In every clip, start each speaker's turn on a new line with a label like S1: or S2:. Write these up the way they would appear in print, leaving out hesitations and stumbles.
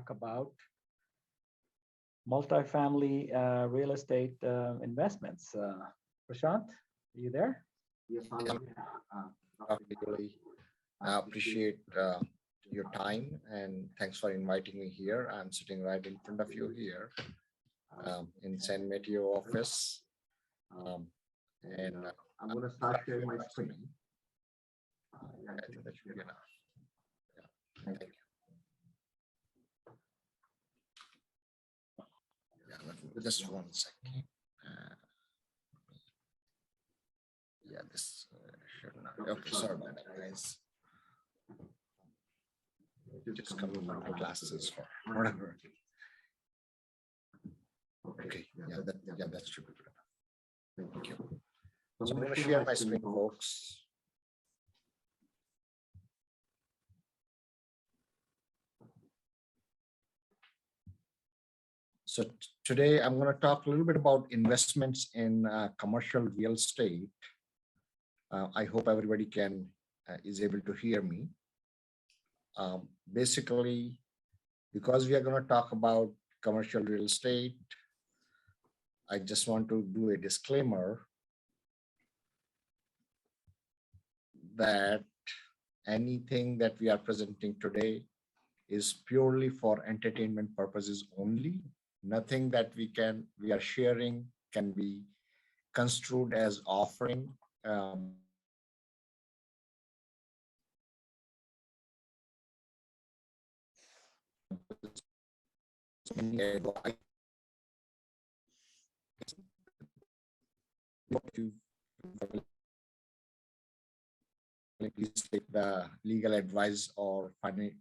S1: talk about multifamily real estate investments. Prashant, are you there?
S2: Yes, really appreciate your time and thanks for inviting me here. I'm sitting right in front of you here in San Mateo office. And I'm going to start sharing my screen. Yeah, I think that should be enough. Yeah, thank you. Yeah, just one second. Yeah, this should not. Okay, sorry about that, guys. Just come with my glasses for whatever. Okay, yeah, that should be good enough. Thank you. So I'm going to share my screen, folks. So today I'm going to talk a little bit about investments in commercial real estate. I hope everybody is able to hear me. Basically, because we are going to talk about commercial real estate, I just want to do a disclaimer that anything that we are presenting today is purely for entertainment purposes only. Nothing that we are sharing can be construed as offering. Please take the legal advice or financial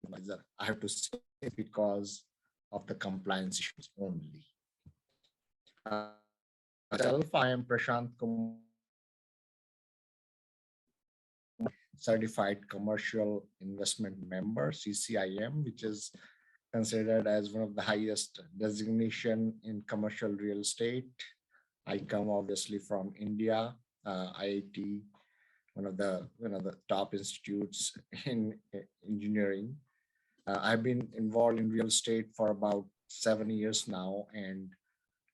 S2: advisor. I have to say because of the compliance issues only. Myself, I am Prashant Kumar, certified commercial investment member, CCIM, which is considered as one of the highest designation in commercial real estate. I come obviously from India, IIT, one of the top institutes in engineering. I've been involved in real estate for about 7 years now, and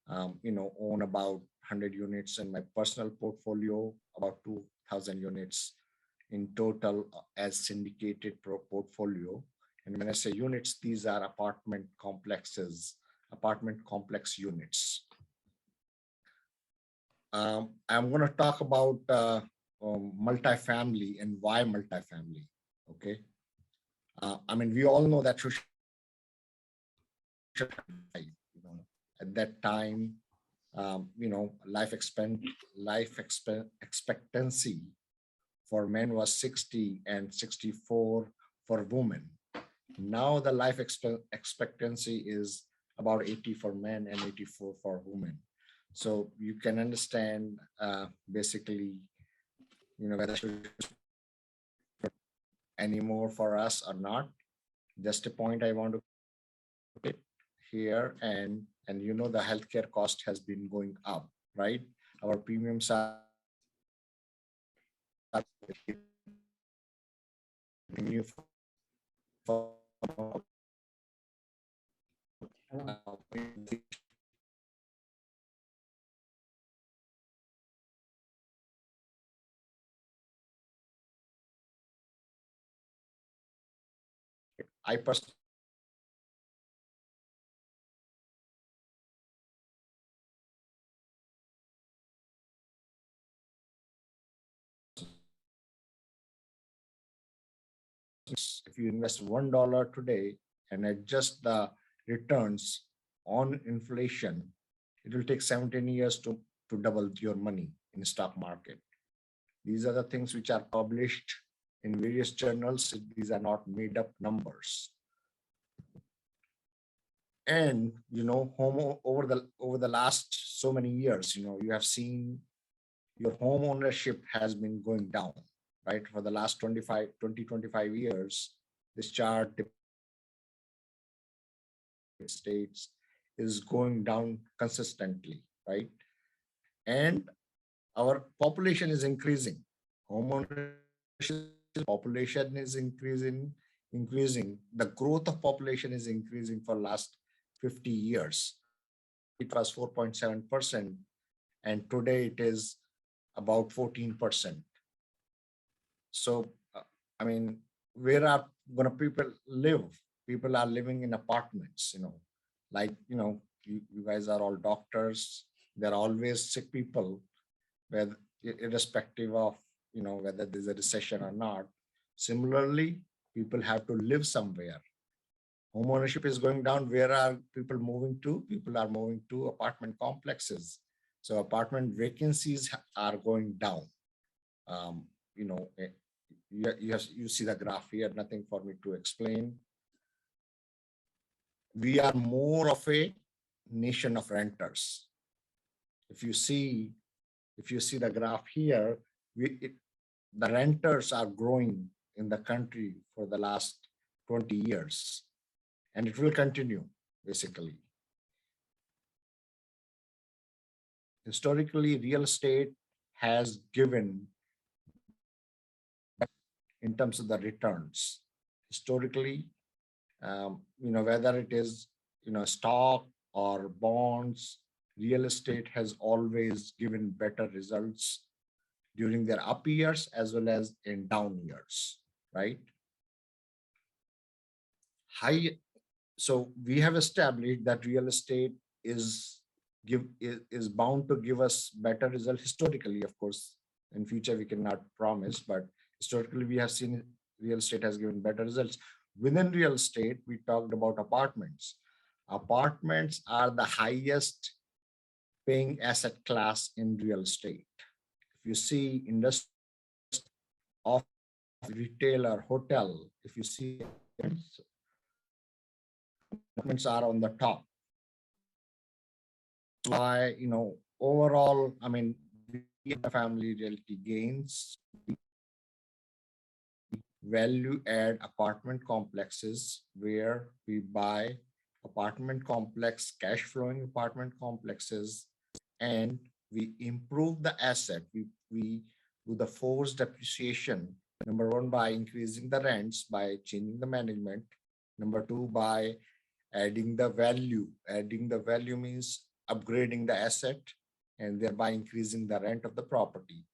S2: own about 100 units in my personal portfolio, about 2,000 units in total as syndicated portfolio. And when I say units, these are apartment complex units. I'm going to talk about multifamily and why multifamily. Okay. I mean, we all know that at that time, life expectancy for men was 60 and 64 for women. Now the life expectancy is about 80 for men and 84 for women. So you can understand basically, whether anymore for us or not. Just a point I want to put here, and the healthcare cost has been going up, right? Our premiums are I personally if you invest $1 today and adjust the returns on inflation, it will take 17 years to double your money in the stock market. These are the things which are published in various journals. These are not made up numbers. And home over the last so many years, you have seen your home ownership has been going down, right? For the last 25 years, this chart states is going down consistently, right? And our population is increasing. Home ownership population is increasing. increasing. The growth of population is increasing for last 50 years. It was 4.7%, and today it is about 14%. So, I mean, where are gonna people live? People are living in apartments, like, you guys are all doctors. There are always sick people, where irrespective of, whether there's a recession or not. Similarly, people have to live somewhere. Home ownership is going down. Where are people moving to? People are moving to apartment complexes. So apartment vacancies are going down. Um, you know, eh, you see the graph here, nothing for me to explain. We are more of a nation of renters. If you see the graph here, the renters are growing in the country for the last 20 years, and it will continue basically. Historically, real estate has given in terms of the returns. Historically, whether it is, stock or bonds, real estate has always given better results during their up years as well as in down years, right? So we have established that real estate is bound to give us better result historically. Of course, in future we cannot promise, but historically we have seen real estate has given better results. Within real estate, we talked about apartments. Apartments are the highest paying asset class in real estate. If you see industry of retail or hotel, if you see apartments are on the top. Why, overall, I mean, family realty gains value add apartment complexes where we buy apartment complex, cash flowing apartment complexes, and we improve the asset. We do the forced depreciation. Number one, by increasing the rents, by changing the management. Number two, by adding the value. Adding the value means upgrading the asset and thereby increasing the rent of the property.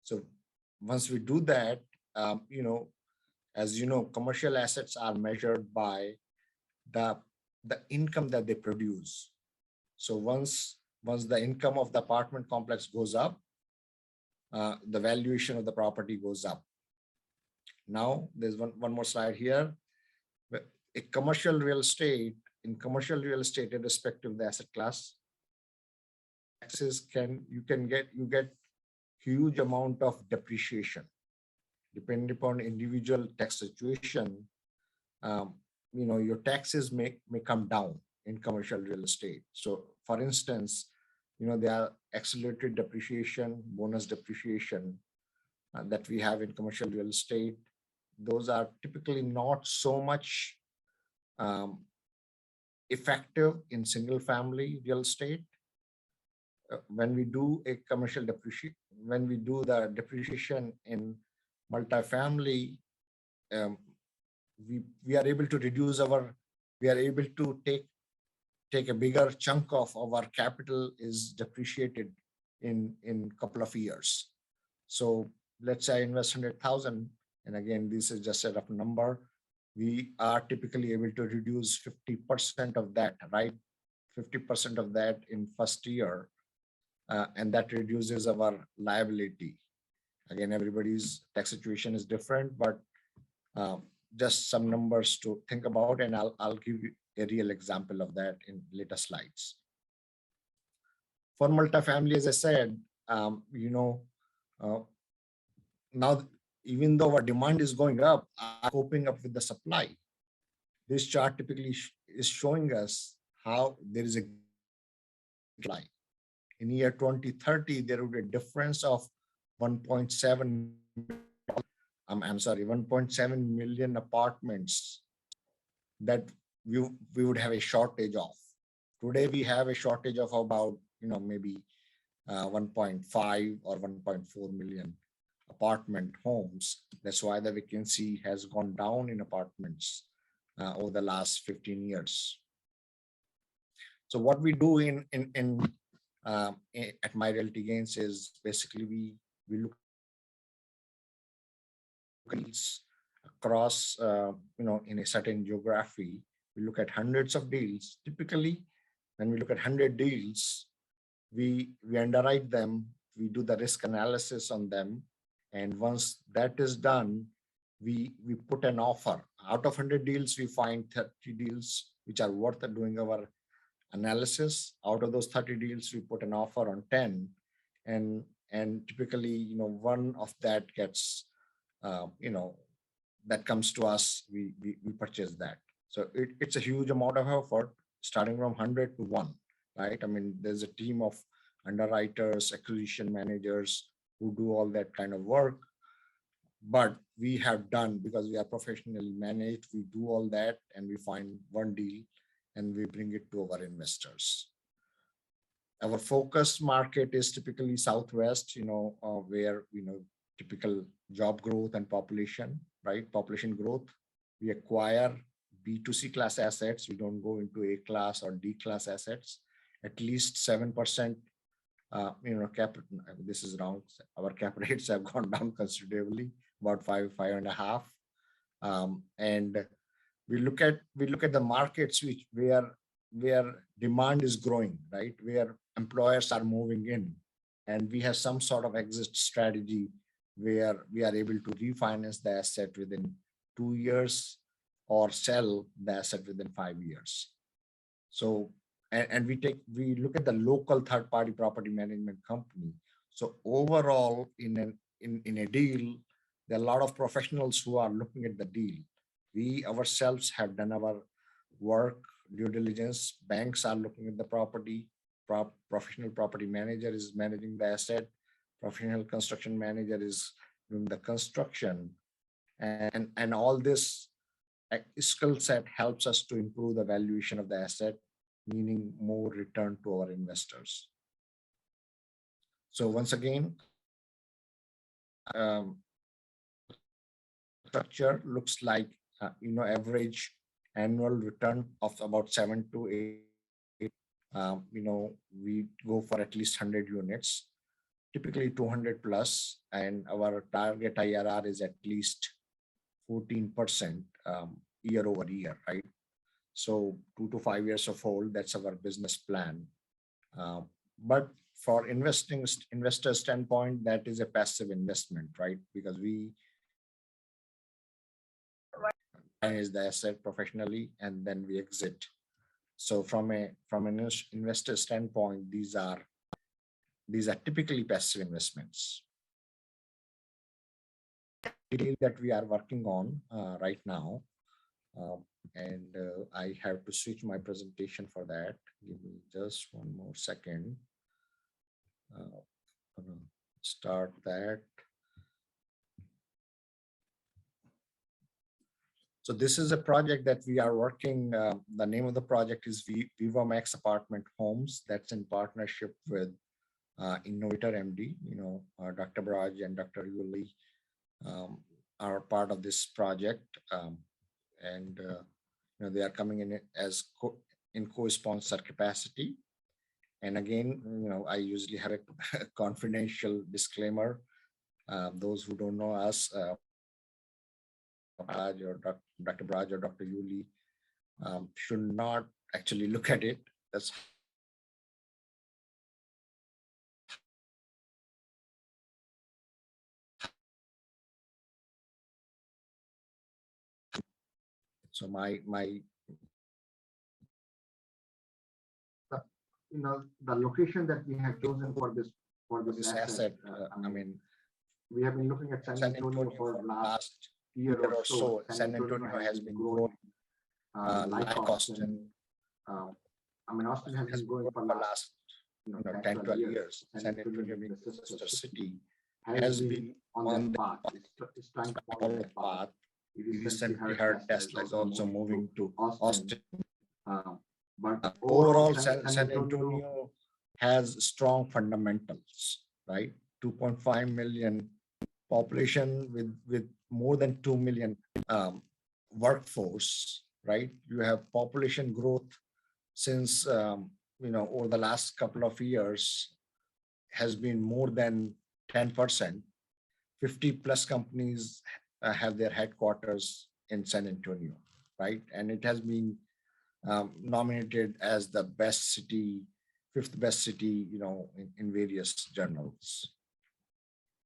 S2: So once we do that, as you know, commercial assets are measured by the income that they produce. So once the income of the apartment complex goes up, the valuation of the property goes up. Now there's one more slide here. In commercial real estate, irrespective of the asset class, taxes you get huge amount of depreciation depending upon individual tax situation. Your taxes may come down in commercial real estate. So for instance, there are accelerated depreciation, bonus depreciation that we have in commercial real estate. Those are typically not so much effective in single family real estate. When we do a commercial depreciation, when we do the depreciation in multifamily, we are able to take a bigger chunk of our capital is depreciated in couple of years. So let's say I invest 100,000, and again, this is just a rough number. We are typically able to reduce 50% of that, right? 50% of that in first year, and that reduces our liability. Again, everybody's tax situation is different, but just some numbers to think about, and I'll give you a real example of that in later slides. For multifamily, as I said, now even though our demand is going up, coping up with the supply. This chart typically is showing us how there is a supply. In year 2030, there will be a difference of 1.7 million apartments that we would have a shortage of. Today we have a shortage of about maybe 1.5 or 1.4 million apartment homes. That's why the vacancy has gone down in apartments over the last 15 years. So what we do at My Realty Gains is basically we look across in a certain geography. We look at hundreds of deals. Typically, when we look at 100 deals, we underwrite them, we do the risk analysis on them, and once that is done, we put an offer. Out of 100 deals, we find 30 deals which are worth doing our analysis. Out of those 30 deals, we put an offer on 10, and typically, one of that gets that comes to us, we purchase that. So it's a huge amount of effort, starting from 100 to 1, right? I mean, there's a team of underwriters, acquisition managers who do all that kind of work. But we have done, because we are professionally managed, we do all that and we find one deal and we bring it to our investors. Our focus market is typically Southwest, where, typical job growth and population, right? Population growth. We acquire B2C class assets. We don't go into A class or D class assets. At least 7%, cap. This is wrong. Our cap rates have gone down considerably, about 5.5. And we look at the markets where demand is growing, right? Where employers are moving in, and we have some sort of exit strategy where we are able to refinance the asset within 2 years or sell the asset within 5 years. So, and we look at the local third-party property management company. So overall, in a deal, there are a lot of professionals who are looking at the deal. We ourselves have done our work, due diligence. Banks are looking at the property. Professional property manager is managing the asset. Professional construction manager is doing the construction, and all this skill set helps us to improve the valuation of the asset, meaning more return to our investors. So once again, structure looks like average annual return of about 7 to 8. We go for at least 100 units, typically 200 plus, and our target IRR is at least 14% year over year, right? So 2 to 5 years of hold, that's our business plan. But for investor standpoint, that is a passive investment, right? Because we manage the asset professionally and then we exit. So from an investor standpoint, these are typically passive investments. Deal that we are working on right now, and I have to switch my presentation for that. Give me just one more second. Start that. So this is a project that we are working. The name of the project is Viva Max Apartment Homes. That's in partnership with Innovator MD. Dr. Braj and Dr. Yuli are part of this project, and they are coming in as co-sponsor capacity. And again, I usually have a confidential disclaimer. Those who don't know us, Braj or Dr. Braj or Dr. Yuli should not actually look at it. That's so the location that we have chosen for this asset. I mean, we have been looking at San Antonio for the last year or so. San Antonio has been growing like Austin. Austin has been growing for the last 10, 12 years. San Antonio being the sister city has been on the path. It's trying to follow the path. We recently heard Tesla is also moving to Austin. But overall, San Antonio has strong fundamentals, right? 2.5 million population with more than 2 million workforce, right? You have population growth since, over the last couple of years has been more than 10%. 50 plus companies have their headquarters in San Antonio, right? And it has been nominated as the best city, fifth best city, in various journals.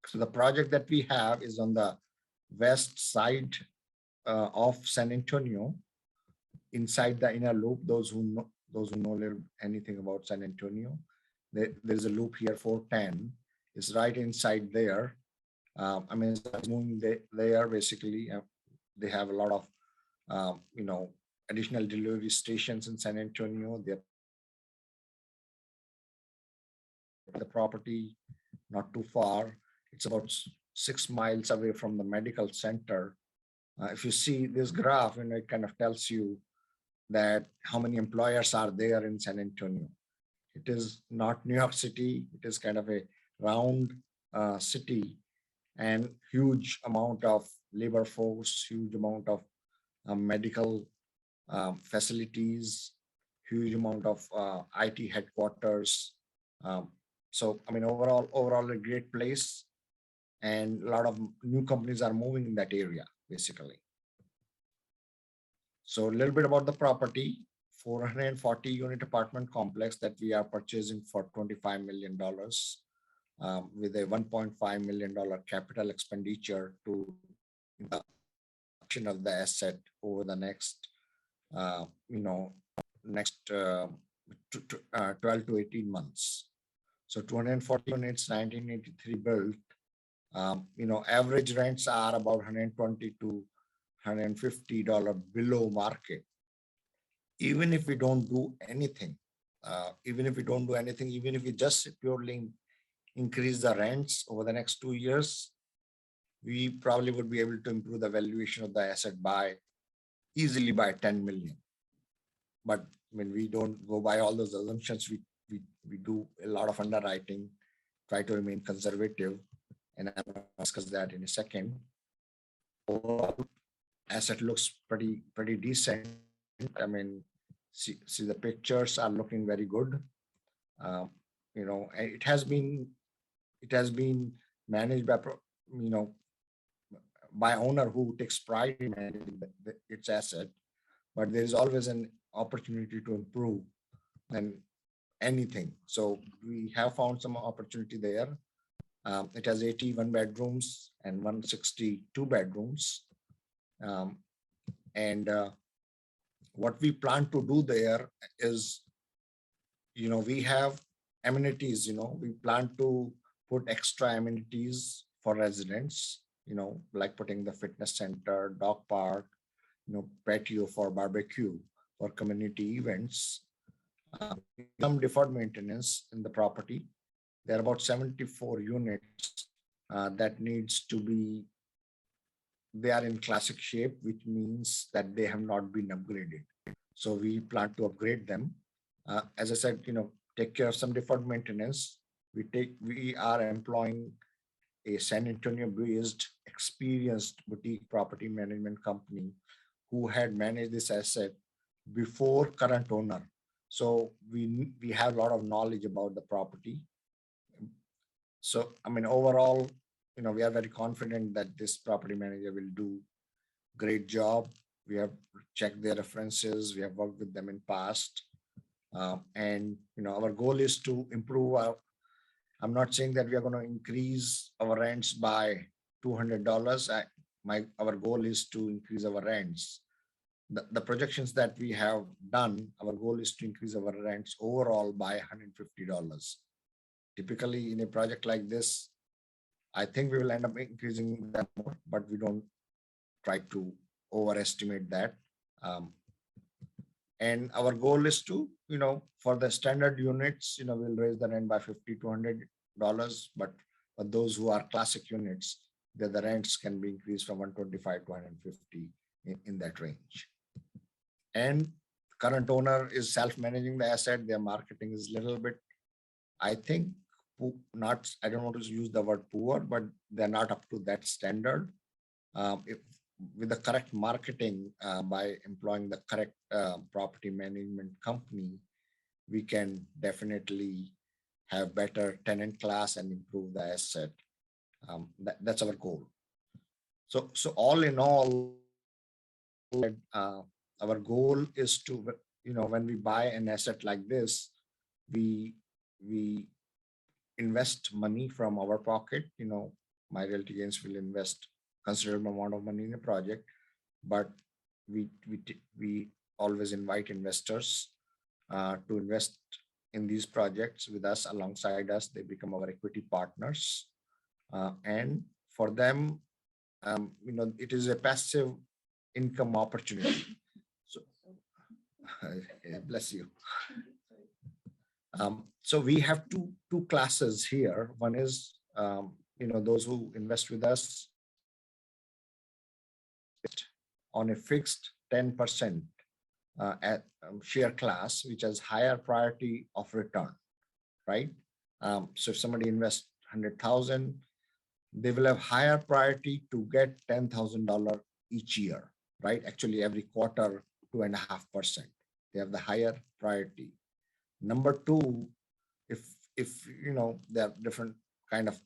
S2: So the project that we have is on the west side of San Antonio, inside the inner loop. Those who know anything about San Antonio, there's a loop here, 410 is right inside there. It's moving there basically. They have a lot of additional delivery stations in San Antonio. The property not too far. It's about 6 miles away from the medical center. If you see this graph, it kind of tells you that how many employers are there in San Antonio. It is not New York City. It is kind of a round city, and huge amount of labor force, huge amount of medical facilities, huge amount of IT headquarters. Overall a great place, and a lot of new companies are moving in that area, basically. So a little bit about the property. 440 unit apartment complex that we are purchasing for $25 million, with a $1.5 million capital expenditure to the action of the asset over the next 12 to 18 months. So 240 units, 1983 built. Average rents are about $120 to $150 below market. Even if we don't do anything, even if we just purely increase the rents over the next 2 years, we probably would be able to improve the valuation of the asset easily by 10 million. But when we don't go by all those assumptions, we do a lot of underwriting, try to remain conservative, and I'll discuss that in a second. Overall, asset looks pretty decent. See the pictures are looking very good. It has been managed by owner who takes pride in managing its asset, but there is always an opportunity to improve and anything. So we have found some opportunity there. It has 81 bedrooms and 162 bedrooms. What we plan to do there is, we have amenities, we plan to put extra amenities for residents, like putting the fitness center, dog park, patio for barbecue, for community events. Some deferred maintenance in the property. There are about 74 units that needs to be, they are in classic shape, which means that they have not been upgraded. So we plan to upgrade them. As I said, take care of some deferred maintenance. We are employing a San Antonio based experienced boutique property management company who had managed this asset before current owner. So we have a lot of knowledge about the property. So, overall, we are very confident that this property manager will do great job. We have checked their references. We have worked with them in past. And, our goal is to improve I'm not saying that we are going to increase our rents by $200. Our goal is to increase our rents. The projections that we have done, our goal is to increase our rents overall by $150. Typically, in a project like this, I think we will end up increasing that more, but we don't try to overestimate that. And our goal is to, for the standard units, we'll raise the rent by $50 to $100. But for those who are classic units, the rents can be increased from $125 to $150 in that range. And current owner is self-managing the asset. Their marketing is a little bit, I think, not, I don't want to use the word poor, but they're not up to that standard. If with the correct marketing, by employing the correct property management company, we can definitely have better tenant class and improve the asset. That's our goal. So all in all, our goal is to, when we buy an asset like this, we invest money from our pocket. My realty gains will invest considerable amount of money in a project, but we always invite investors to invest in these projects with us, alongside us. They become our equity partners, and for them, it is a passive income opportunity. So, bless you. So we have two classes here. One is, those who invest with us on a fixed 10% at share class, which has higher priority of return, right? So if somebody invests 100,000, they will have higher priority to get $10,000 each year, right? Actually, every quarter, 2.5%. They have the higher priority. Number two, if there are different kind of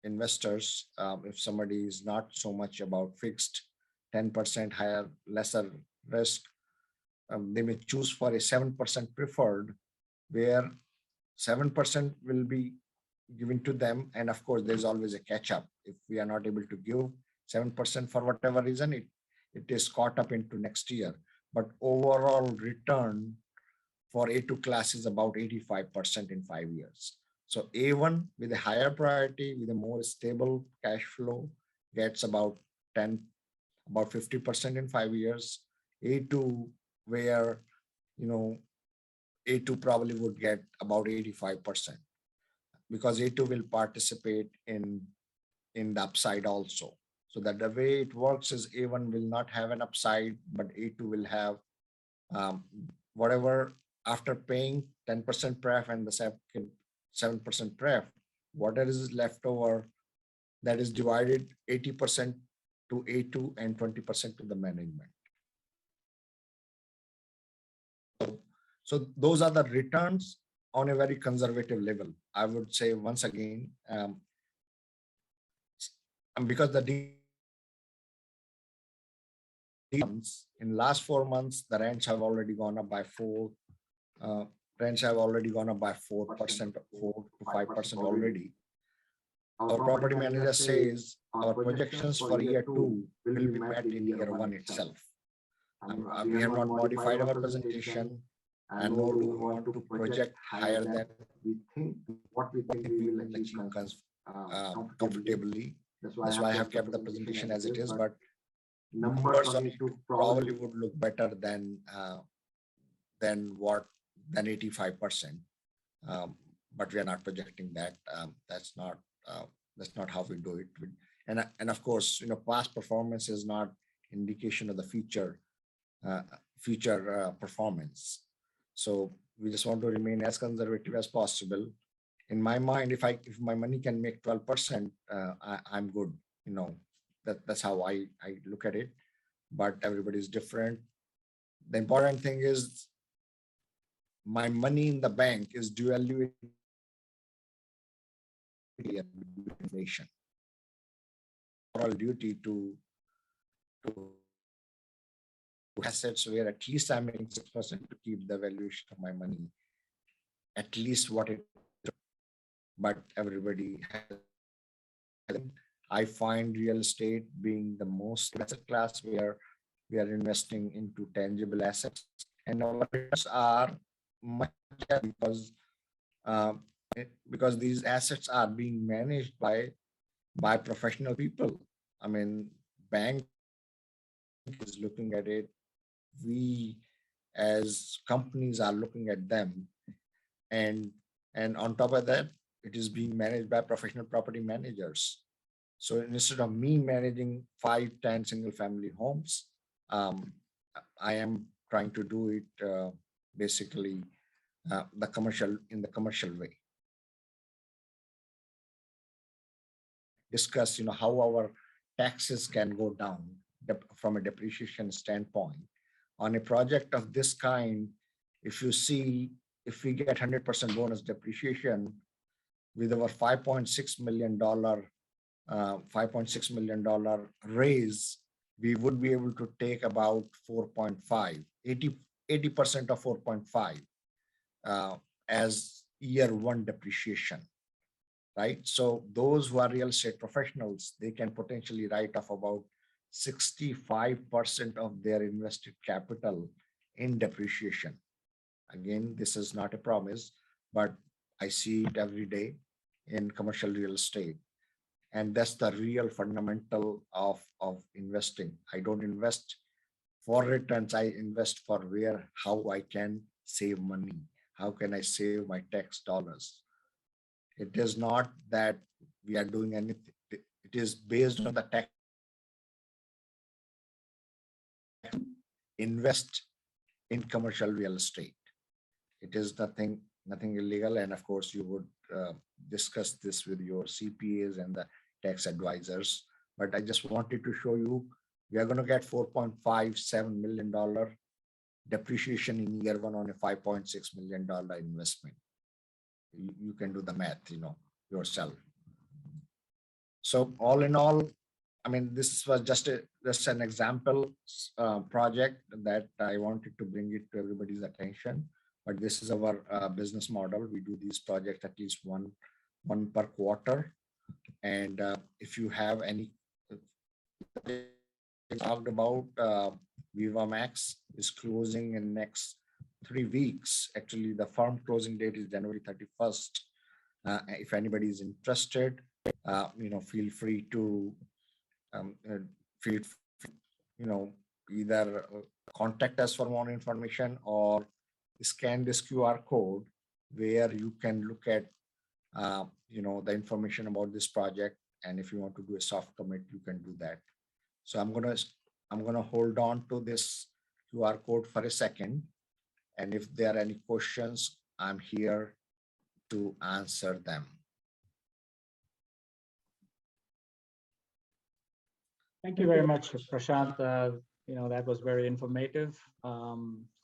S2: investors. If somebody is not so much about fixed 10% higher, lesser risk, they may choose for a 7% preferred, where 7% will be given to them. And of course, there's always a catch up. If we are not able to give 7% for whatever reason, it is caught up into next year. But overall return for A2 class is about 85% in 5 years. So A1 with a higher priority, with a more stable cash flow, gets about 50% in 5 years. A2, where A2 probably would get about 85%, because A2 will participate in the upside also. So that the way it works is A1 will not have an upside, but A2 will have whatever, after paying 10% pref and the 7% pref, whatever is left over, that is divided 80% to A2 and 20% to the management. So those are the returns on a very conservative level. I would say once again, because the in last 4 months, the rents have already gone up by 4%, 4% to 5% already. Our property manager says our projections for year 2 will be met in year 1 itself. We have not modified our presentation, and nor do we want to project higher than what we think we will achieve comfortably. That's why I have kept the presentation as it is, but numbers on it probably would look better than 85%. But we are not projecting that. That's not how we do it. And of course, past performance is not indication of the future performance. So we just want to remain as conservative as possible. In my mind, if my money can make 12%, I'm good. That's how I look at it. But everybody is different. The important thing is my money in the bank is devalued inflation. Moral duty to assets where at least I'm making 6% to keep the valuation of my money at least what it. But everybody has. I find real estate being the most asset class where we are investing into tangible assets, and our returns are much because these assets are being managed by professional people. I mean, bank is looking at it. We as companies are looking at them, and on top of that, it is being managed by professional property managers. So instead of me managing 5-10 single family homes, I am trying to do it basically in the commercial way. discuss, how our taxes can go down from a depreciation standpoint. On a project of this kind, if we get 100% bonus depreciation with our $5.6 million raise, we would be able to take about 4.5, 80% of 4.5 as year one depreciation, right? So those who are real estate professionals, they can potentially write off about 65% of their invested capital in depreciation. Again, this is not a promise, but I see it every day in commercial real estate. And that's the real fundamental of investing. I don't invest for returns. I invest for how I can save money. How can I save my tax dollars? It is not that we are doing anything. It is based on the tax. Invest in commercial real estate. It is nothing illegal. And of course, you would discuss this with your CPAs and the tax advisors. But I just wanted to show you, we are going to get $4.57 million depreciation in year one on a $5.6 million investment. You can do the math, yourself. So all in all, I mean, this was just an example project that I wanted to bring it to everybody's attention. But this is our business model. We do these projects at least one per quarter. And if you have any talked about, Viva Max is closing in next 3 weeks. Actually, the firm closing date is January 31st. If anybody is interested, feel free to either contact us for more information or scan this QR code where you can look at the information about this project. And if you want to do a soft commit, you can do that. So I'm gonna hold on to this QR code for a second. And if there are any questions, I'm here to answer them.
S1: Thank you very much, Prashant. That was very informative.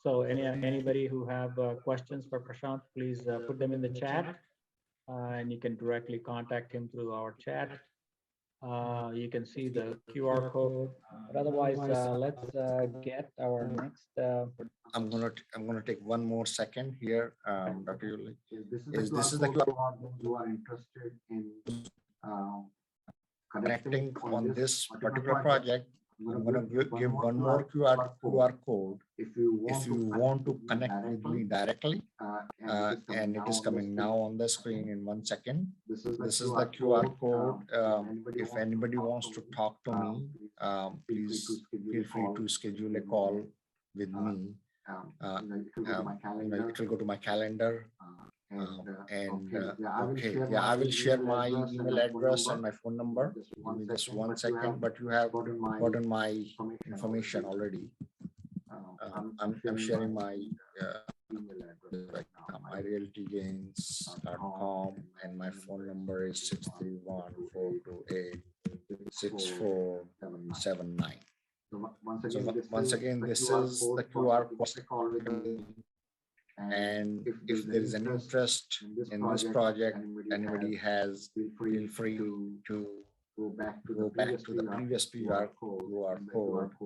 S1: So anybody who have questions for Prashant, please put them in the chat, and you can directly contact him through our chat. You can see the QR code. But otherwise, let's get our next.
S2: I'm gonna take one more second here, Dr. Yuli. This is the QR code you are interested in connecting on this particular project. I'm going to give one more QR code if you want to connect with me directly. And it is coming now on the screen in 1 second. This is the QR code. If anybody wants to talk to me, please feel free to schedule a call with me. It will go to my calendar. I will share my email address and my phone number. Give me just 1 second, but you have gotten my information already. I'm sharing my email address right now, myrealtygains.com, and my phone number is 631-428-6479. So once again, this is the QR code. And if there is any interest in this project, anybody has, feel free to go back to the previous QR code.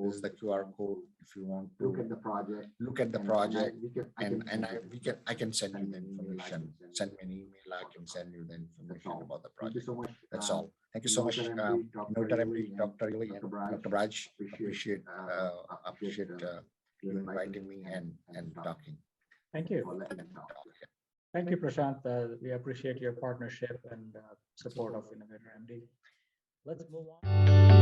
S2: This is the QR code. If you want to look at the project, and I can send you the information. Send me an email. I can send you the information about the project. That's all. Thank you so much, Dr. Yuli and Dr. Raj. Appreciate you inviting me and talking.
S1: Thank you. Thank you, Prashant. We appreciate your partnership and support of Innovator MD. Let's move on.